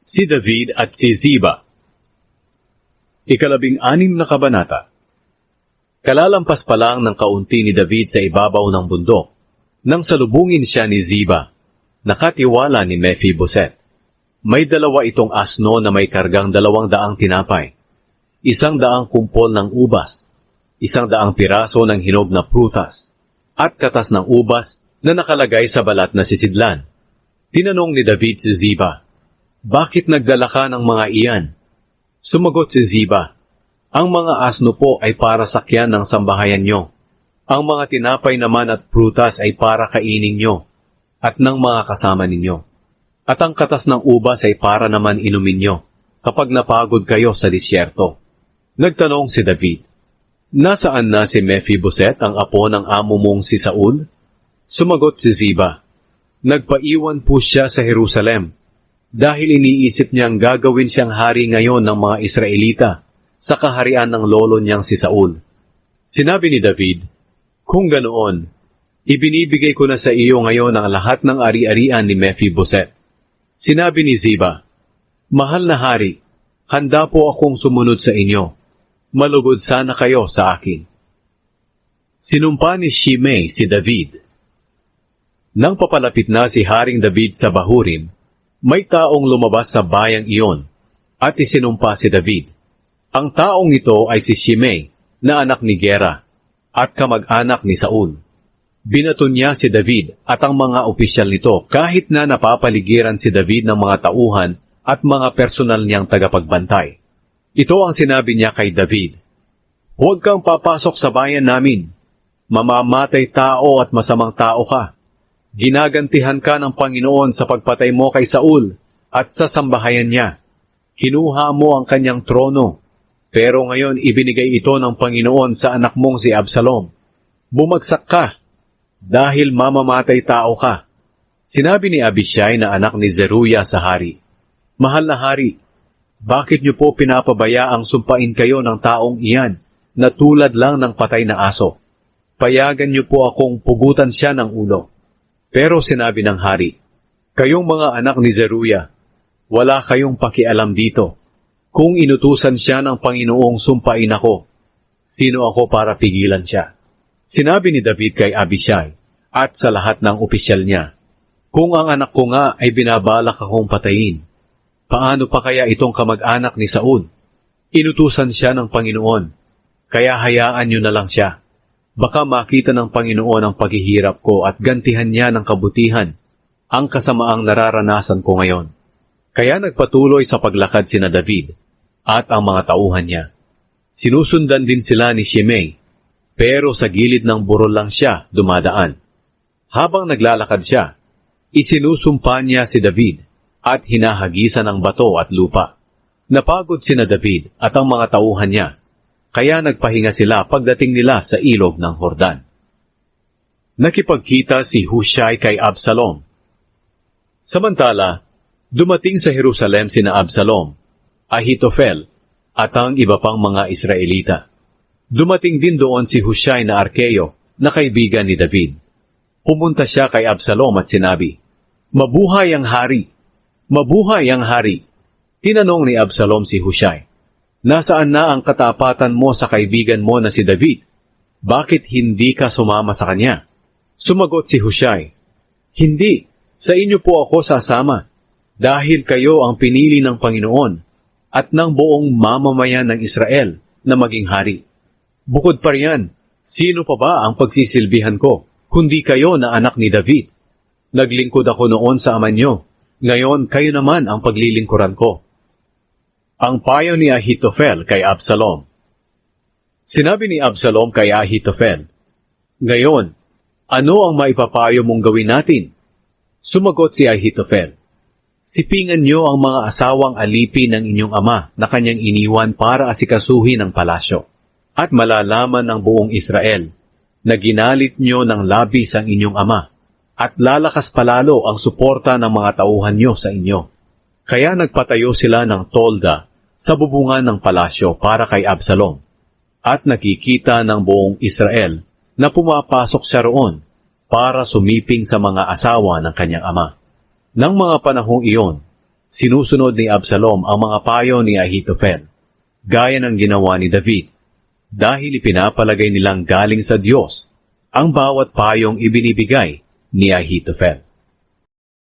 Si David at si Ziba. Ikalabing-anim na kabanata. Kalalampas pa lang ng kaunti ni David sa ibabaw ng bundok, nang salubungin siya ni Ziba, nakatiwala ni Mephiboset. May dalawa itong asno na may kargang 200 tinapay, 100 kumpol ng ubas, 100 piraso ng hinog na prutas, at katas ng ubas na nakalagay sa balat na sisidlan. Tinanong ni David si Ziba, "Bakit nagdala ka ng mga iyan?" Sumagot si Ziba, "Ang mga asno po ay para sakyan ng sambahayan nyo. Ang mga tinapay naman at prutas ay para kainin nyo at ng mga kasama ninyo. At ang katas ng ubas ay para naman inumin nyo kapag napagod kayo sa disyerto." Nagtanong si David, "Nasaan na si Mephiboset, ang apo ng amo mong si Saul?" Sumagot si Ziba, "Nagpaiwan po siya sa Jerusalem, dahil iniisip niyang gagawin siyang hari ngayon ng mga Israelita sa kaharian ng lolo niyang si Saul." Sinabi ni David, "Kung ganoon, ibinibigay ko na sa iyo ngayon ang lahat ng ari-arian ni Mephiboset." Sinabi ni Ziba, "Mahal na hari, handa po akong sumunod sa inyo. Malugod sana kayo sa akin." Sinumpa ni Shimei si David. Nang papalapit na si Haring David sa Bahurim, may taong lumabas sa bayang iyon at isinumpa si David. Ang taong ito ay si Shimei, na anak ni Gera at kamag-anak ni Saul. Binato niya si David at ang mga opisyal nito kahit na napapaligiran si David ng mga tauhan at mga personal niyang tagapagbantay. Ito ang sinabi niya kay David, "Huwag kang papasok sa bayan namin. Mamamatay tao at masamang tao ka. Ginagantihan ka ng Panginoon sa pagpatay mo kay Saul at sa sambahayan niya. Kinuha mo ang kanyang trono, pero ngayon ibinigay ito ng Panginoon sa anak mong si Absalom. Bumagsak ka, dahil mamamatay tao ka." Sinabi ni Abishai na anak ni Zeruya sa hari, "Mahal na hari, bakit niyo po pinapabayaang sumpain kayo ng taong iyan na tulad lang ng patay na aso? Payagan niyo po akong pugutan siya ng ulo." Pero sinabi ng hari, "Kayong mga anak ni Zeruya, wala kayong pakialam dito. Kung inutusan siya ng Panginoong sumpain ako, sino ako para pigilan siya?" Sinabi ni David kay Abishai at sa lahat ng opisyal niya, "Kung ang anak ko nga ay binabalak akong patayin, paano pa kaya itong kamag-anak ni Saul? Inutusan siya ng Panginoon, kaya hayaan niyo na lang siya. Baka makita ng Panginoon ang paghihirap ko at gantihan niya ng kabutihan ang kasamaang nararanasan ko ngayon." Kaya nagpatuloy sa paglakad sina David at ang mga tauhan niya. Sinusundan din sila ni Shimei, pero sa gilid ng burol lang siya dumadaan. Habang naglalakad siya, isinusumpa niya si David at hinahagisan ng bato at lupa. Napagod sina David at ang mga tauhan niya, kaya nagpahinga sila pagdating nila sa ilog ng Hordan. Nakipagkita si Hushai kay Absalom. Samantala, dumating sa Jerusalem sina Absalom, Ahitofel, at ang iba pang mga Israelita. Dumating din doon si Hushai na Arkeo, na kaibigan ni David. Pumunta siya kay Absalom at sinabi, "Mabuhay ang hari! Mabuhay ang hari!" Tinanong ni Absalom si Hushai, "Nasaan na ang katapatan mo sa kaibigan mo na si David? Bakit hindi ka sumama sa kanya?" Sumagot si Hushai, "Hindi, sa inyo po ako sasama, dahil kayo ang pinili ng Panginoon at ng buong mamamayan ng Israel na maging hari. Bukod pa riyan, sino pa ba ang pagsisilbihan ko, kundi kayo na anak ni David? Naglingkod ako noon sa ama niyo, ngayon kayo naman ang paglilingkuran ko." Ang payo ni Ahitofel kay Absalom. Sinabi ni Absalom kay Ahitofel, "Ngayon, ano ang maipapayo mong gawin natin?" Sumagot si Ahitofel, "Sipingan niyo ang mga asawang alipin ng inyong ama na kanyang iniwan para asikasuhin ang palasyo, at malalaman ng buong Israel na ginalit niyo ng labis ang inyong ama, at lalakas palalo ang suporta ng mga tauhan niyo sa inyo." Kaya nagpatayo sila ng tolda sa bubungan ng palasyo para kay Absalom, at nakikita ng buong Israel na pumapasok siya roon para sumiping sa mga asawa ng kanyang ama. Nang mga panahong iyon, Sinusunod ni Absalom ang mga payo ni Ahitofel, gaya ng ginawa ni David, dahil ipinapalagay nilang galing sa Diyos ang bawat payong ibinibigay ni Ahitofel.